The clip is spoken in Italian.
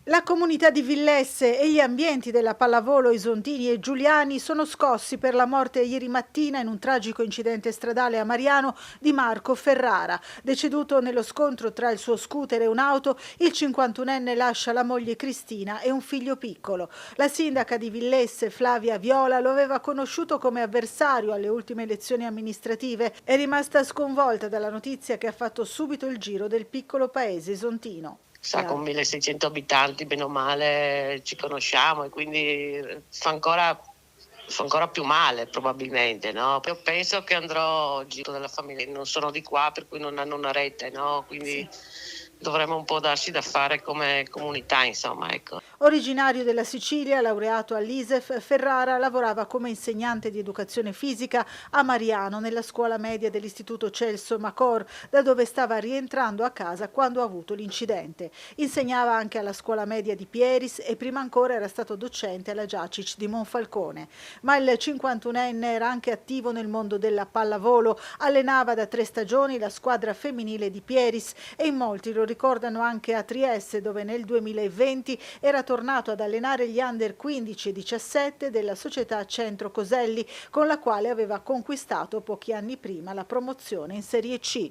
La comunità di Villesse e gli ambienti della pallavolo Isontini e Giuliani sono scossi per la morte ieri mattina in un tragico incidente stradale a Mariano di Marco Ferrara. Deceduto nello scontro tra il suo scooter e un'auto, il 51enne lascia la moglie Cristina e un figlio piccolo. La sindaca di Villesse, Flavia Viola, lo aveva conosciuto come avversario alle ultime elezioni amministrative. È rimasta sconvolta dalla notizia che ha fatto subito il giro del piccolo paese isontino. Sa, con 1600 abitanti, bene o male, ci conosciamo e quindi fa ancora più male probabilmente, no? Io penso che andrò oggi della famiglia, non sono di qua per cui non hanno una rete, no? Quindi dovremmo un po' darci da fare come comunità, insomma, ecco. Originario della Sicilia, laureato all'ISEF, Ferrara lavorava come insegnante di educazione fisica a Mariano nella scuola media dell'Istituto Celso Macor, da dove stava rientrando a casa quando ha avuto l'incidente. Insegnava anche alla scuola media di Pieris e prima ancora era stato docente alla Giacic di Monfalcone. Ma il 51enne era anche attivo nel mondo della pallavolo, allenava da 3 stagioni la squadra femminile di Pieris e in molti lo ricordano anche a Trieste, dove nel 2020 era tornato ad allenare gli under 15 e 17 della società Centro Coselli, con la quale aveva conquistato pochi anni prima la promozione in Serie C.